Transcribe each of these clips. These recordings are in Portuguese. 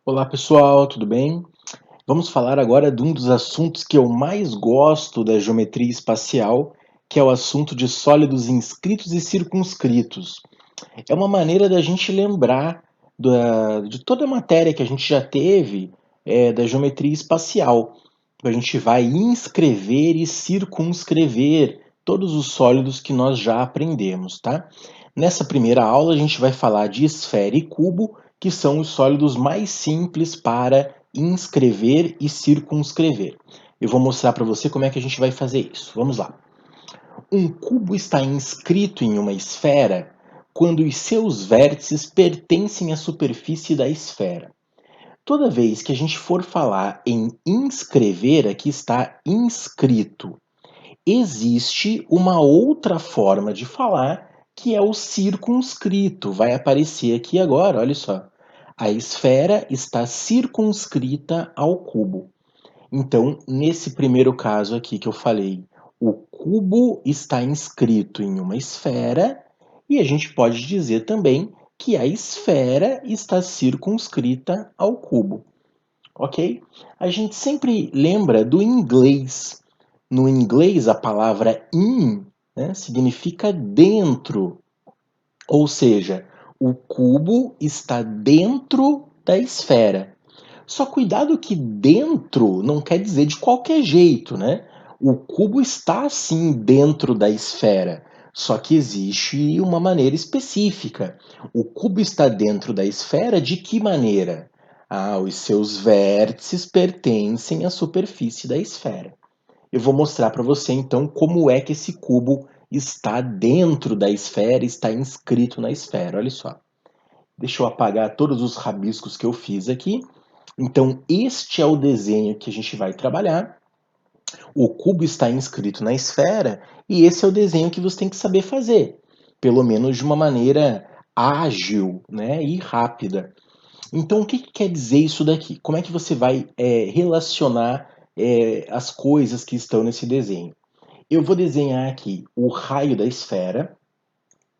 Olá pessoal, tudo bem? Vamos falar agora de um dos assuntos que eu mais gosto da geometria espacial, que é o assunto de sólidos inscritos e circunscritos. É uma maneira da gente lembrar de toda a matéria que a gente já teve da geometria espacial. A gente vai inscrever e circunscrever todos os sólidos que nós já aprendemos, tá? Nessa primeira aula a gente vai falar de esfera e cubo, que são os sólidos mais simples para inscrever e circunscrever. Eu vou mostrar para você como é que a gente vai fazer isso. Vamos lá. Um cubo está inscrito em uma esfera quando os seus vértices pertencem à superfície da esfera. Toda vez que a gente for falar em inscrever, aqui está inscrito. Existe uma outra forma de falar que é o circunscrito. Vai aparecer aqui agora, olha só. A esfera está circunscrita ao cubo. Então, nesse primeiro caso aqui que eu falei, o cubo está inscrito em uma esfera e a gente pode dizer também que a esfera está circunscrita ao cubo, ok? A gente sempre lembra do inglês. No inglês, a palavra in, né, significa dentro, ou seja, o cubo está dentro da esfera. Só cuidado que dentro não quer dizer de qualquer jeito, né? O cubo está sim dentro da esfera, só que existe uma maneira específica. O cubo está dentro da esfera de que maneira? Ah, os seus vértices pertencem à superfície da esfera. Eu vou mostrar para você então como é que esse cubo está dentro da esfera, está inscrito na esfera. Olha só. Deixa eu apagar todos os rabiscos que eu fiz aqui. Então, este é o desenho que a gente vai trabalhar. O cubo está inscrito na esfera e esse é o desenho que você tem que saber fazer, pelo menos de uma maneira ágil, né, e rápida. Então, o que quer dizer isso daqui? Como é que você vai relacionar as coisas que estão nesse desenho? Eu vou desenhar aqui o raio da esfera.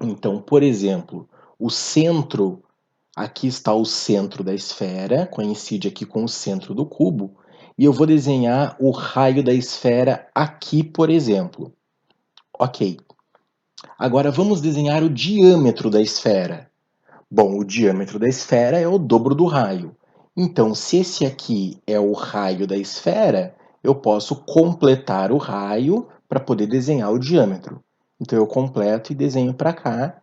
Então, por exemplo, o centro, aqui está o centro da esfera, coincide aqui com o centro do cubo, e eu vou desenhar o raio da esfera aqui, por exemplo. Ok. Agora vamos desenhar o diâmetro da esfera. Bom, o diâmetro da esfera é o dobro do raio. Então, se esse aqui é o raio da esfera, eu posso completar o raio para poder desenhar o diâmetro. Então, eu completo e desenho para cá.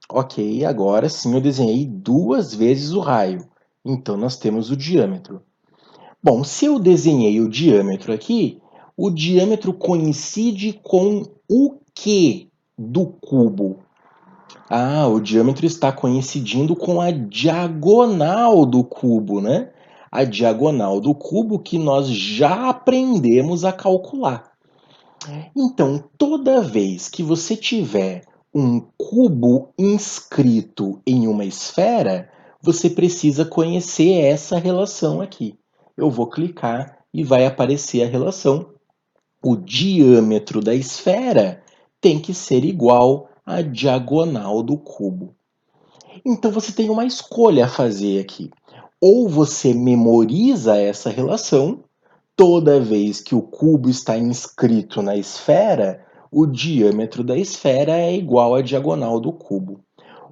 Ok, agora sim eu desenhei duas vezes o raio. Então, nós temos o diâmetro. Bom, se eu desenhei o diâmetro aqui, o diâmetro coincide com o que do cubo? Ah, o diâmetro está coincidindo com a diagonal do cubo, né? A diagonal do cubo que nós já aprendemos a calcular. Então, toda vez que você tiver um cubo inscrito em uma esfera, você precisa conhecer essa relação aqui. Eu vou clicar e vai aparecer a relação. O diâmetro da esfera tem que ser igual à diagonal do cubo. Então você tem uma escolha a fazer aqui. Ou você memoriza essa relação, toda vez que o cubo está inscrito na esfera, o diâmetro da esfera é igual à diagonal do cubo.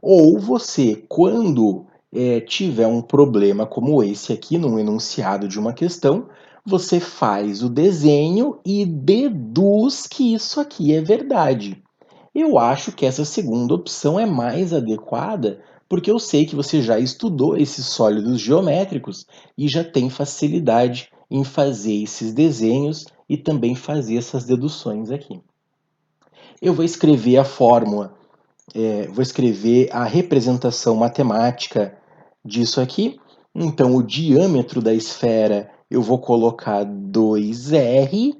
Ou você, quando tiver um problema como esse aqui, num enunciado de uma questão, você faz o desenho e deduz que isso aqui é verdade. Eu acho que essa segunda opção é mais adequada, porque eu sei que você já estudou esses sólidos geométricos e já tem facilidade em fazer esses desenhos e também fazer essas deduções aqui. Eu vou escrever a fórmula, vou escrever a representação matemática disso aqui. Então, o diâmetro da esfera eu vou colocar 2r,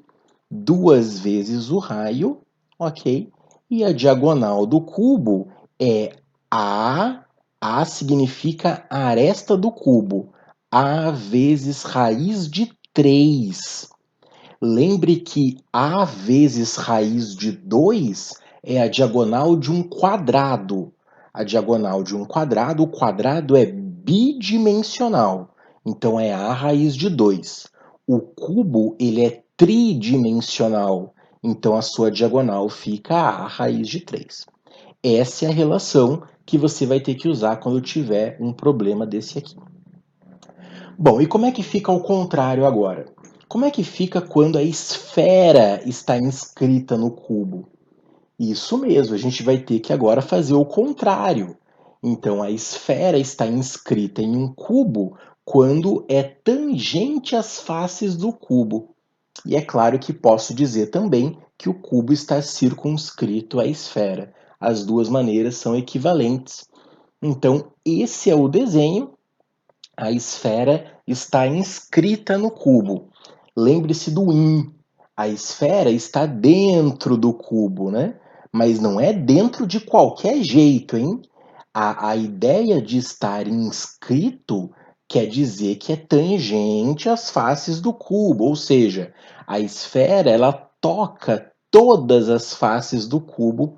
duas vezes o raio, ok? E a diagonal do cubo é A. A significa aresta do cubo. A vezes raiz de 3. Lembre que A vezes raiz de 2 é a diagonal de um quadrado. A diagonal de um quadrado, o quadrado é bidimensional. Então é a raiz de 2. O cubo, ele é tridimensional, então a sua diagonal fica a raiz de 3. Essa é a relação que você vai ter que usar quando tiver um problema desse aqui. Bom, e como é que fica ao contrário agora? Como é que fica quando a esfera está inscrita no cubo? Isso mesmo, a gente vai ter que agora fazer o contrário. Então, a esfera está inscrita em um cubo quando é tangente às faces do cubo. E é claro que posso dizer também que o cubo está circunscrito à esfera. As duas maneiras são equivalentes. Então, esse é o desenho. A esfera está inscrita no cubo. Lembre-se do in. A esfera está dentro do cubo, né? Mas não é dentro de qualquer jeito, hein? A ideia de estar inscrito quer dizer que é tangente às faces do cubo, ou seja, a esfera ela toca todas as faces do cubo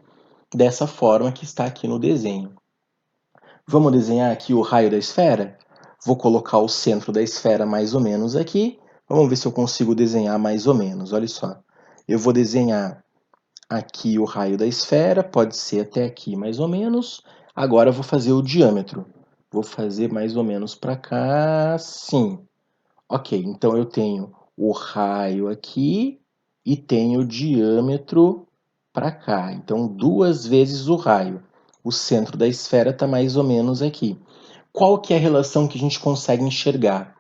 dessa forma que está aqui no desenho. Vamos desenhar aqui o raio da esfera? Vou colocar o centro da esfera mais ou menos aqui. Vamos ver se eu consigo desenhar mais ou menos. Olha só. Eu vou desenhar aqui o raio da esfera, pode ser até aqui mais ou menos. Agora eu vou fazer o diâmetro. Vou fazer mais ou menos para cá, sim. Ok, então eu tenho o raio aqui e tenho o diâmetro para cá. Então, 2 vezes o raio. O centro da esfera está mais ou menos aqui. Qual que é a relação que a gente consegue enxergar?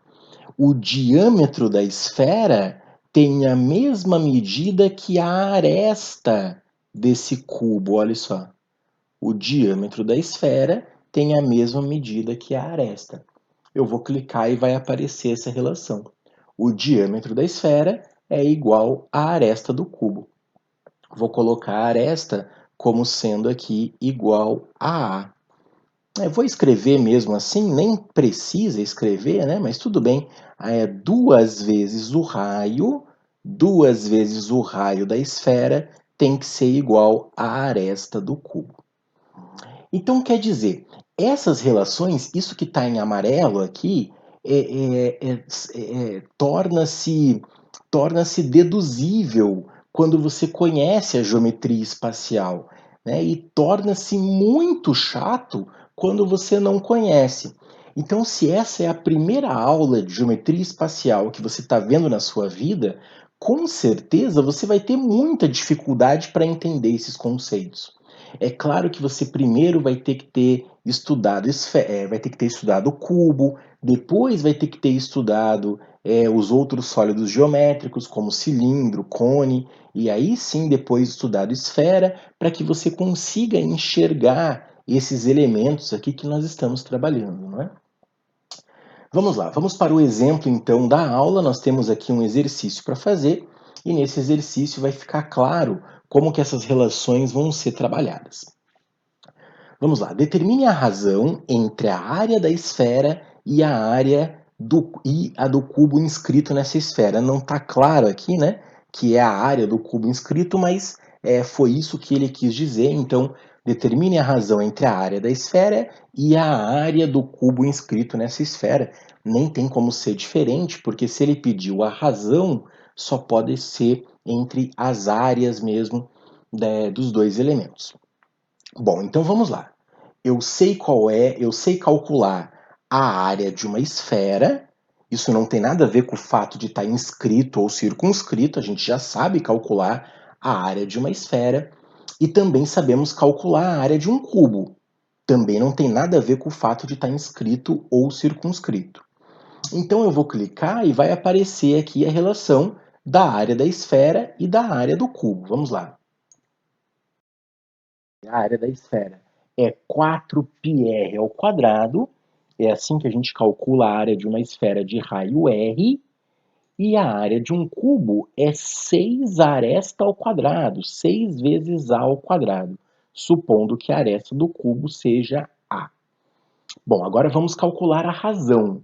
O diâmetro da esfera tem a mesma medida que a aresta desse cubo, olha só. O diâmetro da esfera tem a mesma medida que a aresta. Eu vou clicar e vai aparecer essa relação. O diâmetro da esfera é igual à aresta do cubo. Vou colocar a aresta como sendo aqui igual a A. Eu vou escrever mesmo assim, nem precisa escrever, né? Mas tudo bem. É 2 vezes o raio, 2 vezes o raio da esfera tem que ser igual à aresta do cubo. Então, quer dizer, essas relações, isso que está em amarelo aqui, torna-se deduzível quando você conhece a geometria espacial, né? E torna-se muito chato quando você não conhece. Então, se essa é a primeira aula de geometria espacial que você está vendo na sua vida, com certeza você vai ter muita dificuldade para entender esses conceitos. É claro que você primeiro vai ter que ter estudado, vai ter que ter estudado o cubo, depois vai ter que ter estudado os outros sólidos geométricos, como cilindro, cone, e aí sim depois estudado esfera, para que você consiga enxergar esses elementos aqui que nós estamos trabalhando, não é? Vamos lá, vamos para o exemplo então da aula. Nós temos aqui um exercício para fazer, e nesse exercício vai ficar claro como que essas relações vão ser trabalhadas. Vamos lá, determine a razão entre a área da esfera e a do cubo inscrito nessa esfera. Não está claro aqui, né, que é a área do cubo inscrito, mas foi isso que ele quis dizer. Então, determine a razão entre a área da esfera e a área do cubo inscrito nessa esfera. Nem tem como ser diferente, porque se ele pediu a razão, só pode ser entre as áreas mesmo dos dois elementos. Bom, então vamos lá. Eu sei calcular a área de uma esfera. Isso não tem nada a ver com o fato de estar inscrito ou circunscrito, a gente já sabe calcular a área de uma esfera. E também sabemos calcular a área de um cubo. Também não tem nada a ver com o fato de estar inscrito ou circunscrito. Então eu vou clicar e vai aparecer aqui a relação da área da esfera e da área do cubo. Vamos lá. A área da esfera é 4πr ao quadrado, é assim que a gente calcula a área de uma esfera de raio R, e a área de um cubo é 6 aresta ao quadrado, 6 vezes A ao quadrado, supondo que a aresta do cubo seja A. Bom, agora vamos calcular a razão.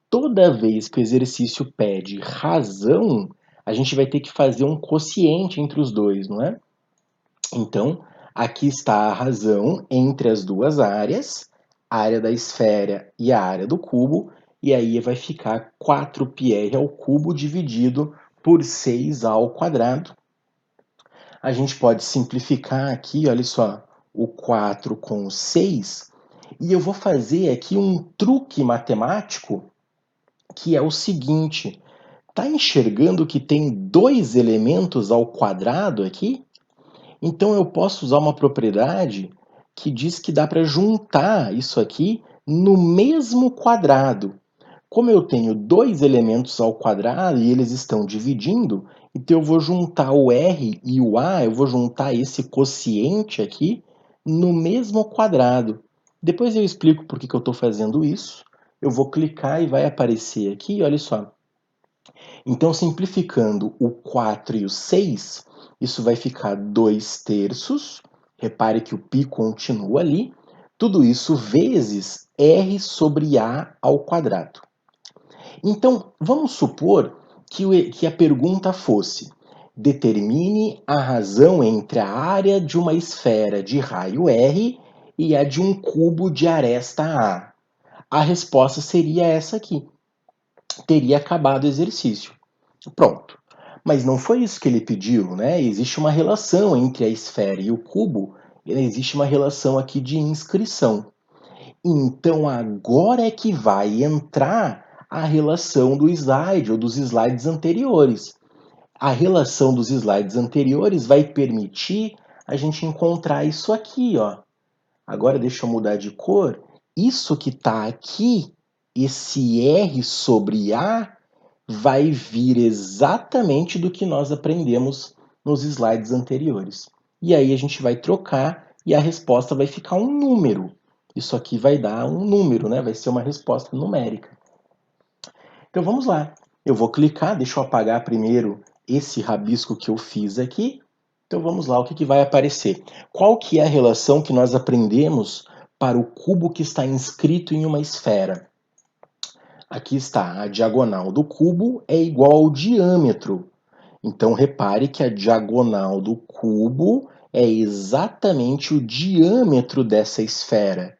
Toda vez que o exercício pede razão, a gente vai ter que fazer um quociente entre os dois, não é? Então, aqui está a razão entre as duas áreas, a área da esfera e a área do cubo, e aí vai ficar 4πr ao cubo dividido por 6a ao quadrado. A gente pode simplificar aqui, olha só, o 4 com o 6, e eu vou fazer aqui um truque matemático, que é o seguinte: tá enxergando que tem dois elementos ao quadrado aqui? Então eu posso usar uma propriedade que diz que dá para juntar isso aqui no mesmo quadrado. Como eu tenho dois elementos ao quadrado e eles estão dividindo, então eu vou juntar o r e o a, eu vou juntar esse quociente aqui no mesmo quadrado. Depois eu explico por que eu estou fazendo isso. Eu vou clicar e vai aparecer aqui, olha só. Então, simplificando o 4 e o 6, isso vai ficar 2 terços. Repare que o π continua ali. Tudo isso vezes r sobre a ao quadrado. Então, vamos supor que a pergunta fosse: determine a razão entre a área de uma esfera de raio R e a de um cubo de aresta A. A resposta seria essa aqui. Teria acabado o exercício. Pronto. Mas não foi isso que ele pediu, né? Existe uma relação entre a esfera e o cubo, existe uma relação aqui de inscrição. Então agora é que vai entrar a relação do slide ou dos slides anteriores. A relação dos slides anteriores vai permitir a gente encontrar isso aqui, ó. Agora deixa eu mudar de cor. Isso que está aqui, esse R sobre A, vai vir exatamente do que nós aprendemos nos slides anteriores. E aí a gente vai trocar e a resposta vai ficar um número. Isso aqui vai dar um número, né? Vai ser uma resposta numérica. Então vamos lá. Eu vou clicar, deixa eu apagar primeiro esse rabisco que eu fiz aqui. Então vamos lá, o que vai aparecer? Qual que é a relação que nós aprendemos para o cubo que está inscrito em uma esfera? Aqui está, a diagonal do cubo é igual ao diâmetro. Então repare que a diagonal do cubo é exatamente o diâmetro dessa esfera.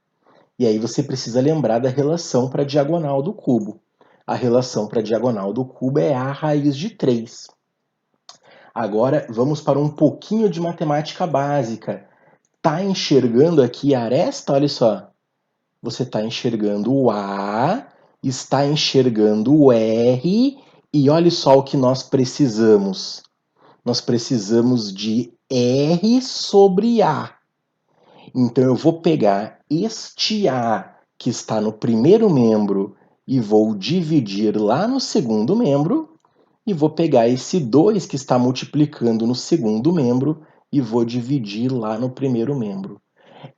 E aí você precisa lembrar da relação para a diagonal do cubo. A relação para a diagonal do cubo é a raiz de 3. Agora vamos para um pouquinho de matemática básica. Tá enxergando aqui a aresta? Olha só. Você está enxergando o A, está enxergando o R, e olha só o que nós precisamos. Nós precisamos de R sobre A. Então eu vou pegar este A que está no primeiro membro e vou dividir lá no segundo membro, e vou pegar esse 2 que está multiplicando no segundo membro e vou dividir lá no primeiro membro.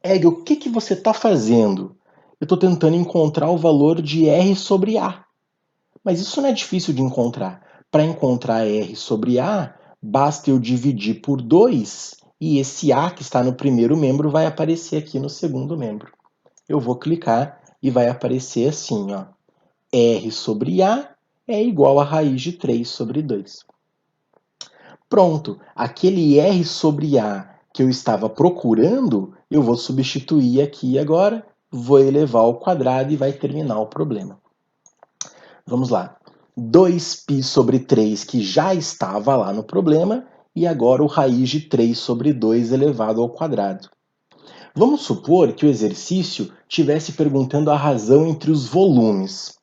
Hegel, o que você está fazendo? Eu estou tentando encontrar o valor de R sobre A. Mas isso não é difícil de encontrar. Para encontrar R sobre A, basta eu dividir por 2 e esse A que está no primeiro membro vai aparecer aqui no segundo membro. Eu vou clicar e vai aparecer assim, ó. R sobre A é igual a raiz de 3 sobre 2. Pronto, aquele R sobre A que eu estava procurando, eu vou substituir aqui agora, vou elevar ao quadrado e vai terminar o problema. Vamos lá. 2π sobre 3, que já estava lá no problema, e agora o raiz de 3 sobre 2 elevado ao quadrado. Vamos supor que o exercício estivesse perguntando a razão entre os volumes.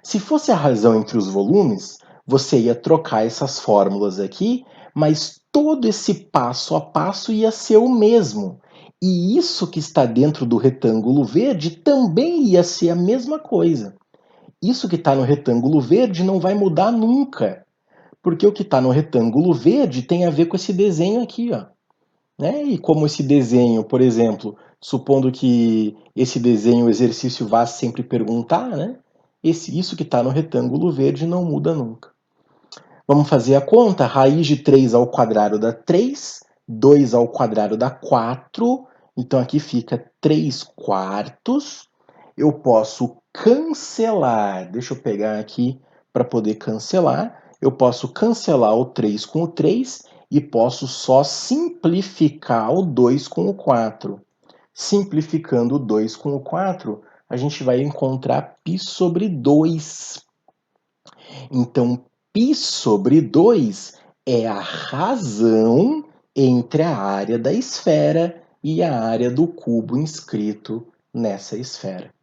Se fosse a razão entre os volumes, você ia trocar essas fórmulas aqui, mas todo esse passo a passo ia ser o mesmo. E isso que está dentro do retângulo verde também ia ser a mesma coisa. Isso que está no retângulo verde não vai mudar nunca, porque o que está no retângulo verde tem a ver com esse desenho aqui, ó. Né? E como esse desenho, por exemplo, supondo que esse desenho, o exercício vá sempre perguntar, né? Isso que está no retângulo verde não muda nunca. Vamos fazer a conta. Raiz de 3 ao quadrado dá 3, 2 ao quadrado dá 4, então aqui fica 3 quartos. Eu posso cancelar, deixa eu pegar aqui para poder cancelar. Eu posso cancelar o 3 com o 3 e posso só simplificar o 2 com o 4. Simplificando o 2 com o 4, a gente vai encontrar π sobre 2. Então, π sobre 2 é a razão entre a área da esfera e a área do cubo inscrito nessa esfera.